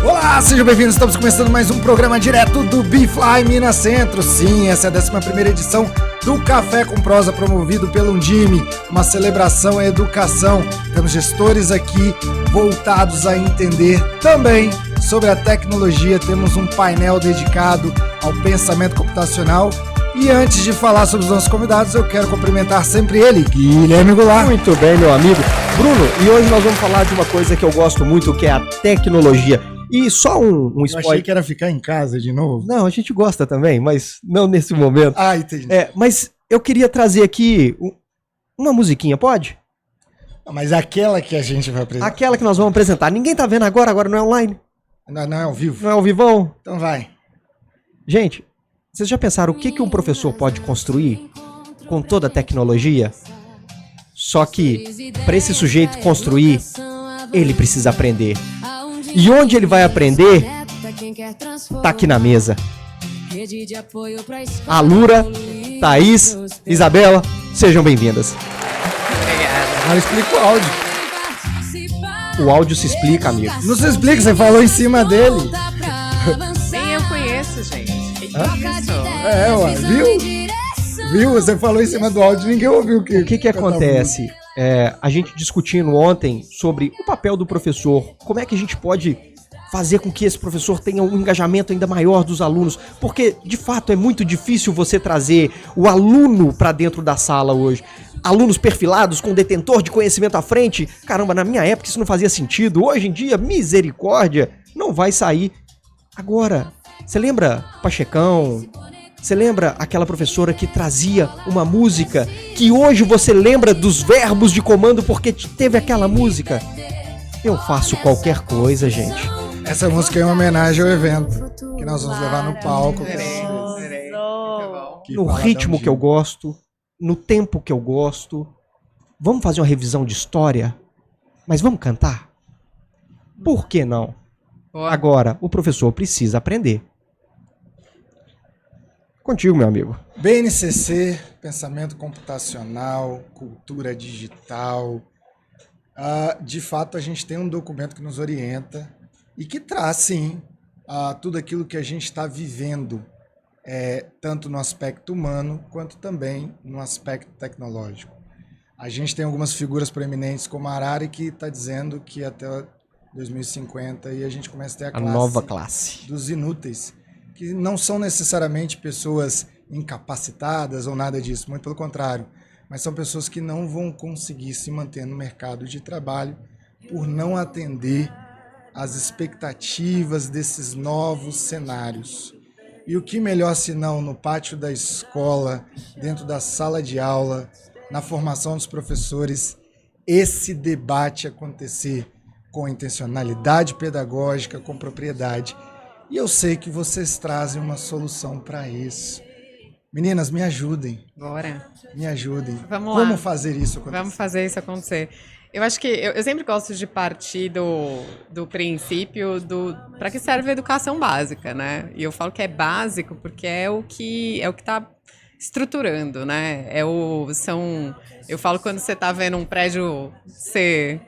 Olá, sejam bem-vindos, estamos começando mais um programa direto do Bfly Minas Centro. Sim, essa é a 11ª edição do Café com Prosa, promovido pelo Undime, uma celebração à educação. Temos gestores aqui voltados a entender também sobre a tecnologia, temos um painel dedicado ao pensamento computacional. E antes de falar sobre os nossos convidados, eu quero cumprimentar sempre ele, Guilherme Goulart. Muito bem, meu amigo Bruno, e hoje nós vamos falar de uma coisa que eu gosto muito, que é a tecnologia. E só um spoiler. Eu achei que era ficar em casa de novo. Não, a gente gosta também, mas não nesse momento. Ah, entendi. Mas eu queria trazer aqui uma musiquinha, pode? Mas aquela que a gente vai apresentar. Aquela que nós vamos apresentar. Ninguém tá vendo agora não é online. Não é ao vivo? Não é ao vivão? Então vai. Gente, vocês já pensaram o que um professor pode construir com toda a tecnologia? Só que, para esse sujeito construir, ele precisa aprender. E onde ele vai aprender, tá aqui na mesa. Alura, Thaís, Isabela, sejam bem-vindas. Agora explica o áudio. O áudio se explica, amigo. Não se explica, você falou em cima dele. Nem eu conheço, gente. Que isso? Ué, viu? Viu? Você falou em cima do áudio, ninguém ouviu o que. O que acontece? A gente discutindo ontem sobre o papel do professor, como é que a gente pode fazer com que esse professor tenha um engajamento ainda maior dos alunos, porque de fato é muito difícil você trazer o aluno para dentro da sala hoje. Alunos perfilados com detentor de conhecimento à frente, caramba, na minha época isso não fazia sentido, hoje em dia, misericórdia, não vai sair. Agora, você lembra Pachecão? Você lembra aquela professora que trazia uma música que hoje você lembra dos verbos de comando porque teve aquela música? Eu faço qualquer coisa, gente. Essa música é uma homenagem ao evento que nós vamos levar no palco. No ritmo que eu gosto, no tempo que eu gosto. Vamos fazer uma revisão de história? Mas vamos cantar? Por que não? Agora, o professor precisa aprender. Contigo, meu amigo. BNCC, pensamento computacional, cultura digital. De fato, a gente tem um documento que nos orienta e que traz, sim, tudo aquilo que a gente está vivendo, tanto no aspecto humano quanto também no aspecto tecnológico. A gente tem algumas figuras proeminentes como a Harari, que está dizendo que até 2050 e a gente começa a ter a nova classe dos inúteis, que não são necessariamente pessoas incapacitadas ou nada disso, muito pelo contrário, mas são pessoas que não vão conseguir se manter no mercado de trabalho por não atender às expectativas desses novos cenários. E o que melhor se não no pátio da escola, dentro da sala de aula, na formação dos professores, esse debate acontecer com intencionalidade pedagógica, com propriedade. E eu sei que vocês trazem uma solução para isso. Meninas, me ajudem. Bora. Me ajudem. Vamos lá. Como fazer isso acontecer? Vamos fazer isso acontecer. Eu acho que eu sempre gosto de partir do princípio para que serve a educação básica, né? E eu falo que é básico porque é o que está estruturando, né? Eu falo quando você está vendo um prédio ser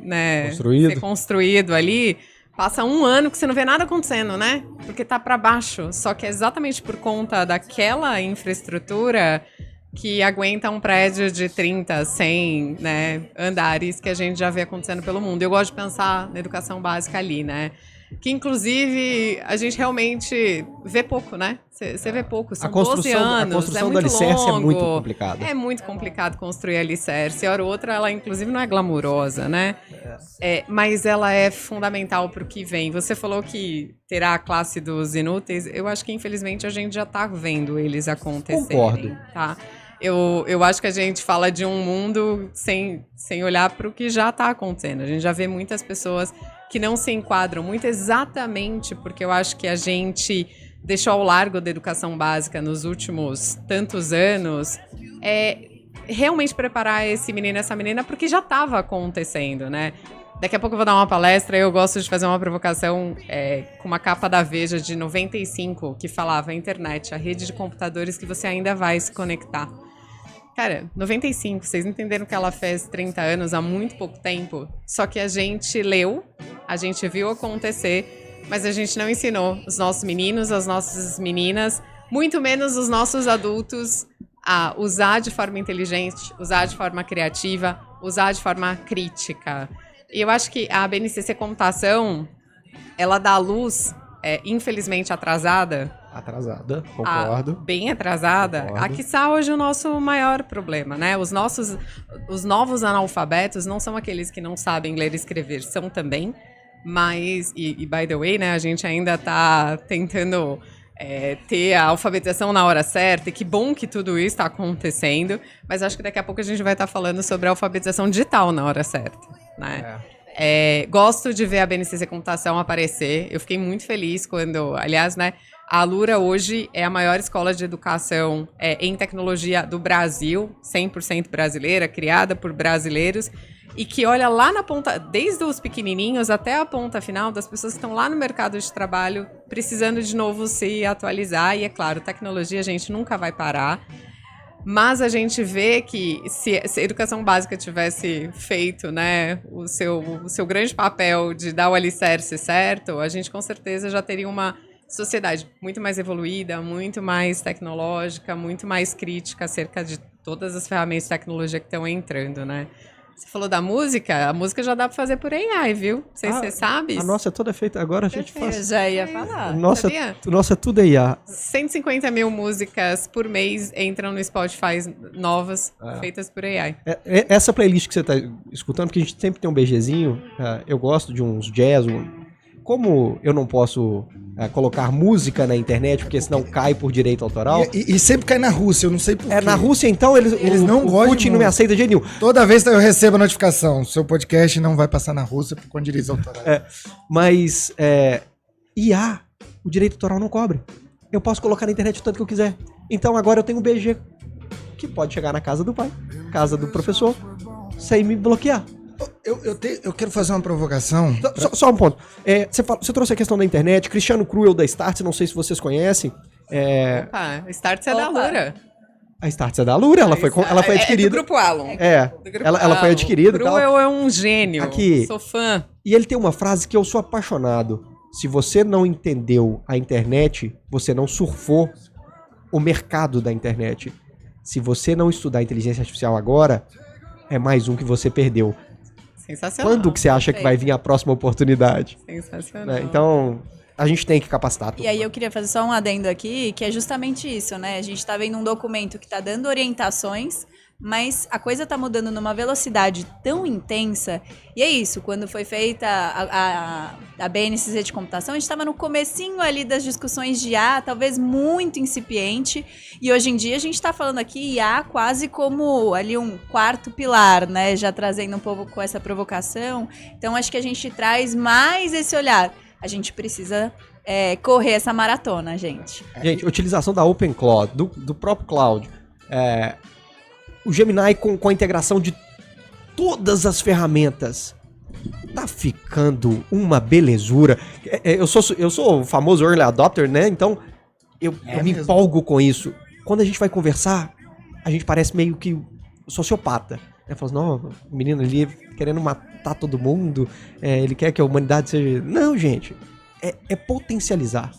construído ali. Passa um ano que você não vê nada acontecendo, né? Porque tá para baixo. Só que é exatamente por conta daquela infraestrutura que aguenta um prédio de 30, 100, né, andares que a gente já vê acontecendo pelo mundo. Eu gosto de pensar na educação básica ali, né? Que, inclusive, a gente realmente vê pouco, né? Você vê pouco, são 12 anos, a construção é do alicerce longo, é muito complicada. É muito complicado construir alicerce. Hora ou outra, ela, inclusive, não é glamurosa, né? Mas ela é fundamental para o que vem. Você falou que terá a classe dos inúteis. Eu acho que, infelizmente, a gente já está vendo eles acontecerem. Concordo. Tá? Eu acho que a gente fala de um mundo sem olhar para o que já está acontecendo. A gente já vê muitas pessoas que não se enquadram muito exatamente porque eu acho que a gente deixou ao largo da educação básica nos últimos tantos anos realmente preparar esse menino, essa menina, porque já estava acontecendo, né? Daqui a pouco eu vou dar uma palestra, eu gosto de fazer uma provocação com uma capa da Veja de 95, que falava: a internet, a rede de computadores que você ainda vai se conectar. Cara, 95, vocês entenderam que ela fez 30 anos há muito pouco tempo? Só que a gente leu, a gente viu acontecer mas a gente não ensinou os nossos meninos, as nossas meninas, muito menos os nossos adultos a usar de forma inteligente, usar de forma criativa, usar de forma crítica. E eu acho que a BNCC Computação, ela dá luz, infelizmente atrasada, concordo. bem atrasada, Concordo. a que está hoje o nosso maior problema, né? Os novos analfabetos não são aqueles que não sabem ler e escrever, são também, mas, e by the way, né, a gente ainda está tentando ter a alfabetização na hora certa, e que bom que tudo isso está acontecendo, mas acho que daqui a pouco a gente vai estar falando sobre a alfabetização digital na hora certa, né? Gosto de ver a BNCC Computação aparecer. Eu fiquei muito feliz quando, aliás, né, a Alura hoje é a maior escola de educação em tecnologia do Brasil, 100% brasileira, criada por brasileiros, e que olha lá na ponta, desde os pequenininhos até a ponta final, das pessoas que estão lá no mercado de trabalho, precisando de novo se atualizar. E é claro, tecnologia a gente nunca vai parar. Mas a gente vê que se a educação básica tivesse feito, né, o seu grande papel de dar o alicerce certo, a gente com certeza já teria uma sociedade muito mais evoluída, muito mais tecnológica, muito mais crítica acerca de todas as ferramentas de tecnologia que estão entrando, né? Você falou da música, a música já dá pra fazer por AI, viu? Não sei se você sabe. A nossa é toda feita, agora a gente Eu faz... já ia falar. Nossa é tudo IA. 150 mil músicas por mês entram no Spotify novas, feitas por AI. Essa playlist que você tá escutando, porque a gente sempre tem um BGzinho, eu gosto de uns jazz, como eu não posso colocar música na internet, porque senão cai por direito autoral. E sempre cai na Rússia, eu não sei porquê. Na Rússia, então, eles não gostam Putin de não me música. aceita de jeito nenhum. Toda vez que eu recebo a notificação, seu podcast não vai passar na Rússia por conta de direitos autorais. Mas IA, o direito autoral não cobre. Eu posso colocar na internet o tanto que eu quiser. Então agora eu tenho um BG que pode chegar na casa do pai, casa do professor, sem me bloquear. Eu quero fazer uma provocação. Só um ponto. Você trouxe a questão da internet, Cristiano Cruel da Startse, não sei se vocês conhecem. Opa, Startse é da Opa. Lura. A Startse é da Alura, ela foi adquirida. É do Grupo Alon. Do Grupo ela foi Alon. adquirida e tal. Cruel é um gênio. Aqui. Sou fã. E ele tem uma frase que eu sou apaixonado. Se você não entendeu a internet, você não surfou o mercado da internet. Se você não estudar inteligência artificial agora, é mais um que você perdeu. Sensacional. Quando que você acha que vai vir a próxima oportunidade? Sensacional. Né? Então, a gente tem que capacitar a turma. E aí eu queria fazer só um adendo aqui, que é justamente isso, né? A gente tá vendo um documento que tá dando orientações, mas a coisa tá mudando numa velocidade tão intensa. E é isso, quando foi feita a BNCC de computação, a gente estava no comecinho ali das discussões de IA, talvez muito incipiente. E hoje em dia a gente está falando aqui IA quase como ali um quarto pilar, né? Já trazendo um pouco com essa provocação. Então acho que a gente traz mais esse olhar. A gente precisa correr essa maratona, gente. Gente, utilização da Open Cloud, do próprio cloud. O Gemini com a integração de todas as ferramentas. Tá ficando uma belezura. Eu sou o famoso early adopter, né? Então, eu me empolgo com isso. Quando a gente vai conversar, a gente parece meio que sociopata. Fala assim, não, o menino ali querendo matar todo mundo, ele quer que a humanidade seja... Não, gente, é potencializar.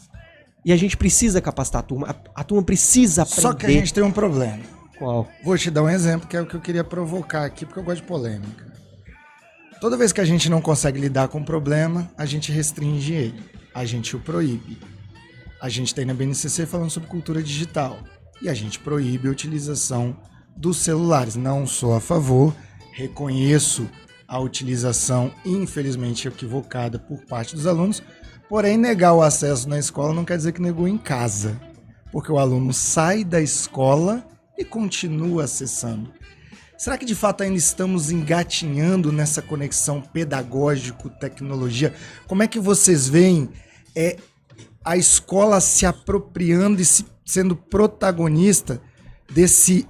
E a gente precisa capacitar a turma. A turma precisa aprender. Só que a gente tem um problema. Qual? Vou te dar um exemplo, que é o que eu queria provocar aqui, porque eu gosto de polêmica. Toda vez que a gente não consegue lidar com o problema, a gente restringe ele, a gente o proíbe. A gente tem na BNCC falando sobre cultura digital, e a gente proíbe a utilização dos celulares. Não sou a favor, reconheço a utilização, infelizmente equivocada por parte dos alunos, porém negar o acesso na escola não quer dizer que negou em casa, porque o aluno sai da escola e continua acessando. Será que de fato ainda estamos engatinhando nessa conexão pedagógico-tecnologia? Como é que vocês veem a escola se apropriando e sendo protagonista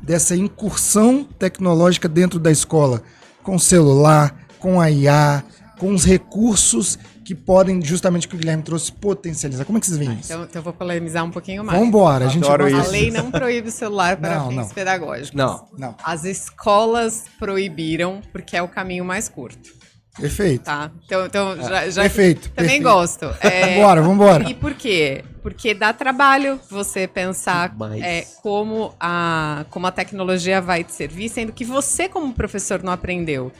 dessa incursão tecnológica dentro da escola? Com o celular, com a IA, com os recursos que podem, justamente o que o Guilherme trouxe, potencializar. Como é que vocês veem isso? Então eu vou polemizar um pouquinho mais. Vambora, a gente Adoro gosta A isso. lei não proíbe o celular para Não, fins não. pedagógicos. Não. Não. As escolas proibiram porque é o caminho mais curto. Perfeito. Tá? Então já Perfeito. também perfeito. gosto. Vambora. E por quê? Porque dá trabalho você pensar Mas- como a tecnologia vai te servir, sendo que você, como professor, não aprendeu.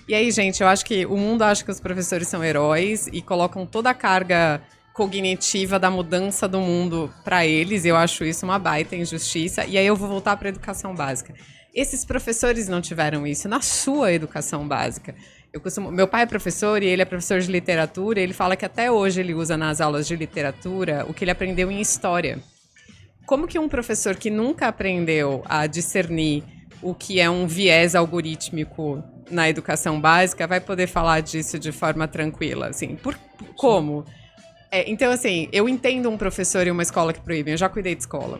E aí, gente, eu acho que o mundo acha que os professores são heróis e colocam toda a carga cognitiva da mudança do mundo para eles. Eu acho isso uma baita injustiça. E aí eu vou voltar para a educação básica. Esses professores não tiveram isso na sua educação básica. Meu pai é professor e ele é professor de literatura, e ele fala que até hoje ele usa nas aulas de literatura o que ele aprendeu em história. Como que um professor que nunca aprendeu a discernir o que é um viés algorítmico na educação básica vai poder falar disso de forma tranquila? Assim, como? Então, assim, eu entendo um professor e uma escola que proíbem, eu já cuidei de escola.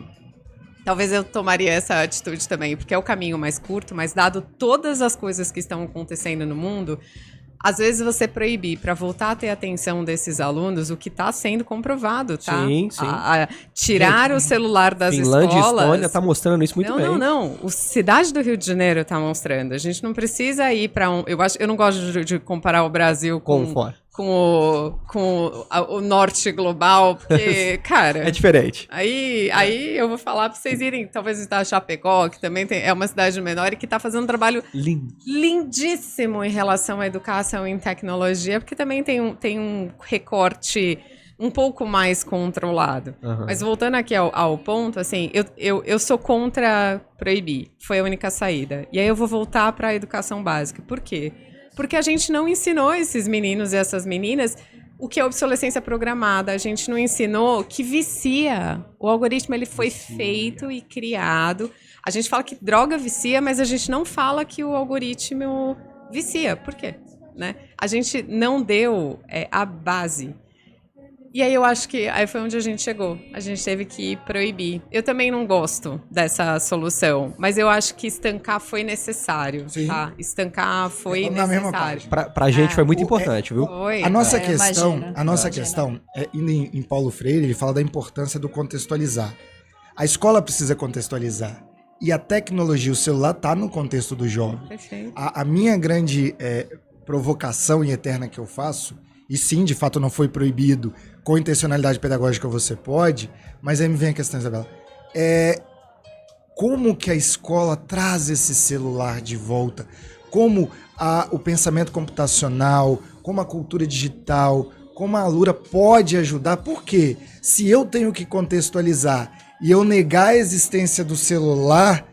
Talvez eu tomaria essa atitude também, porque é o caminho mais curto, mas dado todas as coisas que estão acontecendo no mundo, às vezes você proibir para voltar a ter atenção desses alunos, o que está sendo comprovado, tá? Sim. Tirar o celular das Finlândia e escolas... Estônia tá mostrando isso muito bem. Não. O Cidade do Rio de Janeiro tá mostrando. A gente não precisa ir para eu não gosto de comparar o Brasil com fora. o norte global, porque, cara... É diferente. Aí eu vou falar para vocês irem, talvez visitar Chapecó, que também é uma cidade menor e que está fazendo um trabalho lindíssimo em relação à educação em tecnologia, porque também tem um recorte um pouco mais controlado. Uhum. Mas voltando aqui ao ponto, assim, eu sou contra proibir. Foi a única saída. E aí eu vou voltar para a educação básica. Por quê? Porque a gente não ensinou esses meninos e essas meninas o que é obsolescência programada. A gente não ensinou que vicia. O algoritmo ele foi feito e criado. A gente fala que droga vicia, mas a gente não fala que o algoritmo vicia. Por quê? Né? A gente não deu a base. E aí eu acho que aí foi onde a gente chegou. A gente teve que proibir. Eu também não gosto dessa solução, mas eu acho que estancar foi necessário, Sim. tá? Estancar foi Na mesma necessário. Pra gente foi muito importante, viu? Foi. A nossa imagina. questão, indo em Paulo Freire, ele fala da importância do contextualizar. A escola precisa contextualizar. E a tecnologia, o celular, está no contexto do jovem. Perfeito. A minha grande provocação e eterna que eu faço, e sim, de fato não foi proibido, com intencionalidade pedagógica você pode, mas aí me vem a questão, Isabela, como que a escola traz esse celular de volta? Como o pensamento computacional, como a cultura digital, como a Alura pode ajudar? Por quê? Se eu tenho que contextualizar e eu negar a existência do celular,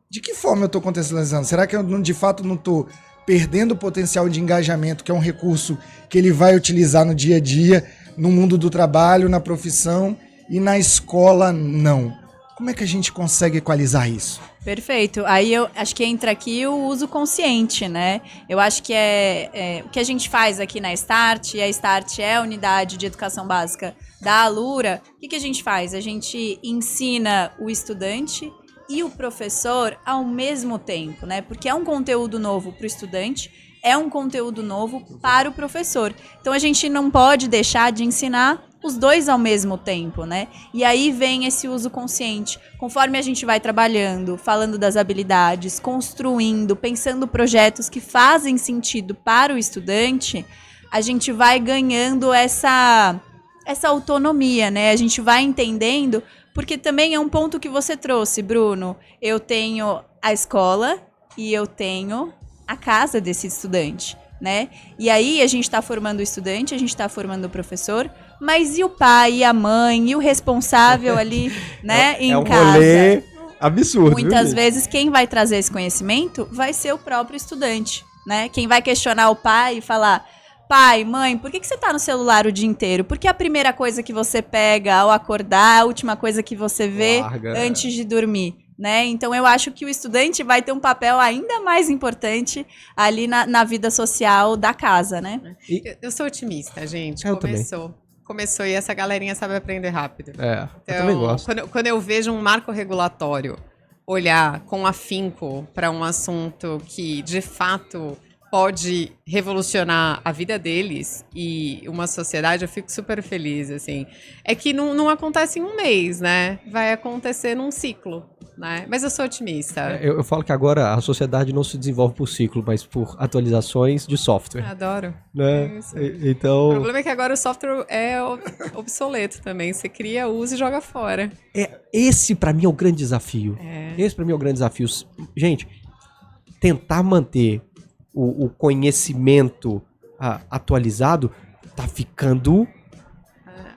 de que forma eu estou contextualizando? Será que eu de fato não estou perdendo o potencial de engajamento, que é um recurso que ele vai utilizar no dia a dia, no mundo do trabalho, na profissão, e na escola não? Como é que a gente consegue equalizar isso? Perfeito. Aí eu acho que entra aqui o uso consciente, né? Eu acho que o que a gente faz aqui na Start, e a Start é a unidade de educação básica da Alura. O que a gente faz? A gente ensina o estudante e o professor ao mesmo tempo, né? Porque é um conteúdo novo para o estudante, é um conteúdo novo para o professor. Então a gente não pode deixar de ensinar os dois ao mesmo tempo, né? E aí vem esse uso consciente. Conforme a gente vai trabalhando, falando das habilidades, construindo, pensando projetos que fazem sentido para o estudante, a gente vai ganhando essa autonomia, né? A gente vai entendendo, porque também é um ponto que você trouxe, Bruno. Eu tenho a escola e eu tenho a casa desse estudante, né? E aí a gente está formando o estudante, a gente está formando o professor, mas e o pai, e a mãe, e o responsável ali, né, em casa? Um rolê absurdo. Muitas vezes quem vai trazer esse conhecimento vai ser o próprio estudante, né? Quem vai questionar o pai e falar: pai, mãe, por que você tá no celular o dia inteiro? Porque a primeira coisa que você pega ao acordar, a última coisa que você vê antes de dormir, né? Então eu acho que o estudante vai ter um papel ainda mais importante ali na vida social da casa, né? Eu sou otimista, gente. Eu Começou e essa galerinha sabe aprender rápido. Eu Então, também gosto. quando eu vejo um marco regulatório olhar com afinco para um assunto que, de fato, pode revolucionar a vida deles e uma sociedade, eu fico super feliz, assim. É que não acontece em um mês, né? Vai acontecer num ciclo, né? Mas eu sou otimista. Eu falo que agora a sociedade não se desenvolve por ciclo, mas por atualizações de software. Adoro. Né? Isso. Então... O problema é que agora o software é obsoleto também. Você cria, usa e joga fora. Esse pra mim é o grande desafio. Esse pra mim é o grande desafio. Gente, tentar manter o conhecimento atualizado tá ficando...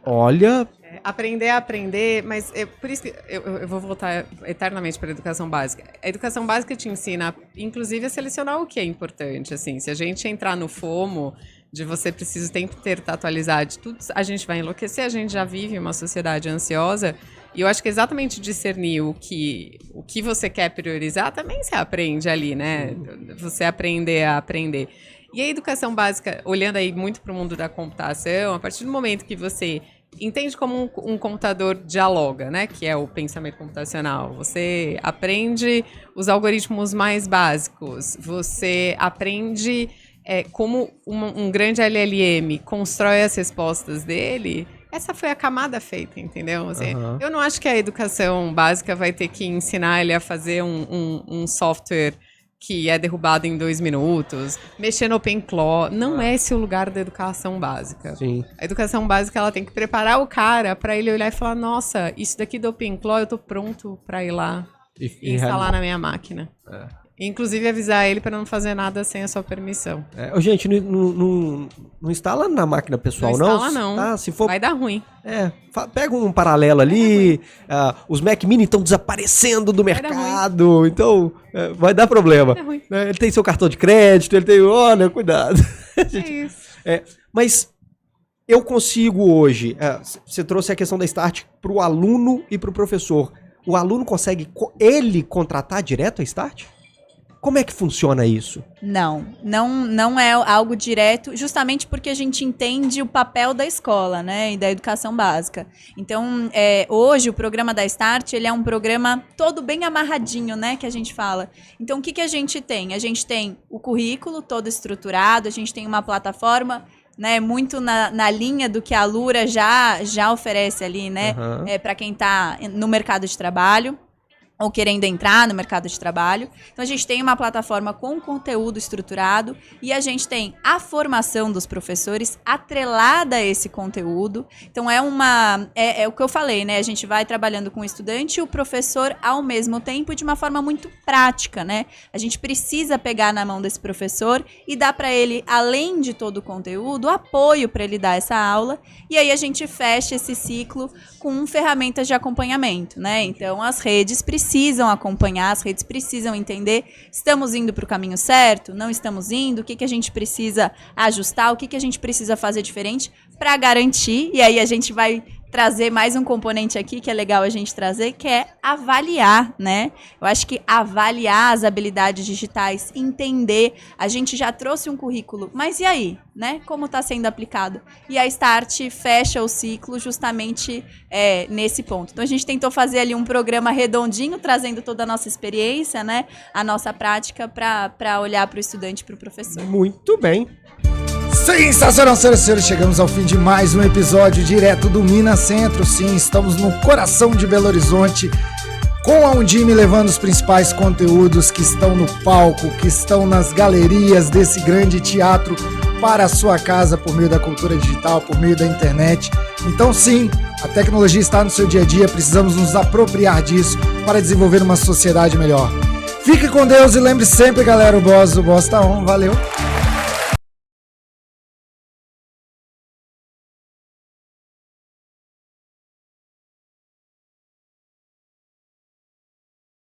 Olha... Aprender a aprender, mas por isso que eu vou voltar eternamente para a educação básica. A educação básica te ensina, inclusive, a selecionar o que é importante. Assim, se a gente entrar no FOMO de você precisa o tempo inteiro estar atualizado de tudo, a gente vai enlouquecer, a gente já vive uma sociedade ansiosa. E eu acho que exatamente discernir o que você quer priorizar também se aprende ali, né? Você aprender a aprender. E a educação básica, olhando aí muito para o mundo da computação, a partir do momento que você entende como um computador dialoga, né? Que é o pensamento computacional. Você aprende os algoritmos mais básicos. Você aprende como um grande LLM constrói as respostas dele. Essa foi a camada feita, entendeu? Assim, eu não acho que a educação básica vai ter que ensinar ele a fazer um software que é derrubado em 2 minutos, mexer no OpenClaw. Não é esse o lugar da educação básica. Sim. A educação básica, ela tem que preparar o cara para ele olhar e falar, nossa, isso daqui do OpenClaw eu tô pronto para ir lá e instalar na minha máquina. Inclusive avisar ele para não fazer nada sem a sua permissão. Gente, não instala na máquina pessoal, não? Não instala, não. Tá, se for... Vai dar ruim. Pega um paralelo ali, os Mac Mini estão desaparecendo do mercado, então vai dar problema. Vai dar ruim. Ele tem seu cartão de crédito, ele tem... Olha, cuidado. Isso. Mas eu consigo hoje... você trouxe a questão da Start para o aluno e para o professor. O aluno consegue ele contratar direto a Start? Como é que funciona isso? Não é algo direto, justamente porque a gente entende o papel da escola, né, e da educação básica. Então, hoje o programa da Start, ele é um programa todo bem amarradinho, né, que a gente fala. Então, o que a gente tem? A gente tem o currículo todo estruturado, a gente tem uma plataforma, né, muito na linha do que a Alura já oferece ali, né, para quem está no mercado de trabalho ou querendo entrar no mercado de trabalho. Então, a gente tem uma plataforma com conteúdo estruturado e a gente tem a formação dos professores atrelada a esse conteúdo. Então, é o que eu falei, né? A gente vai trabalhando com o estudante e o professor ao mesmo tempo de uma forma muito prática, né? A gente precisa pegar na mão desse professor e dar para ele, além de todo o conteúdo, apoio para ele dar essa aula. E aí, a gente fecha esse ciclo com ferramentas de acompanhamento, né? Então, as redes precisam acompanhar, as redes precisam entender, estamos indo para o caminho certo, não estamos indo, o que a gente precisa ajustar, o que a gente precisa fazer diferente para garantir, e aí a gente vai trazer mais um componente aqui que é legal a gente trazer, que é avaliar, né? Eu acho que avaliar as habilidades digitais, entender, a gente já trouxe um currículo, mas e aí, né? Como está sendo aplicado? E a Start fecha o ciclo justamente nesse ponto. Então a gente tentou fazer ali um programa redondinho, trazendo toda a nossa experiência, né? A nossa prática para olhar para o estudante e para o professor. Muito bem. Sensacional, senhoras e senhores, chegamos ao fim de mais um episódio direto do Minas Centro. Sim, estamos no coração de Belo Horizonte, com a Undime levando os principais conteúdos que estão no palco, que estão nas galerias desse grande teatro para a sua casa por meio da cultura digital, por meio da internet. Então sim, a tecnologia está no seu dia a dia, precisamos nos apropriar disso para desenvolver uma sociedade melhor. Fique com Deus e lembre sempre, galera, o boss tá on. Valeu!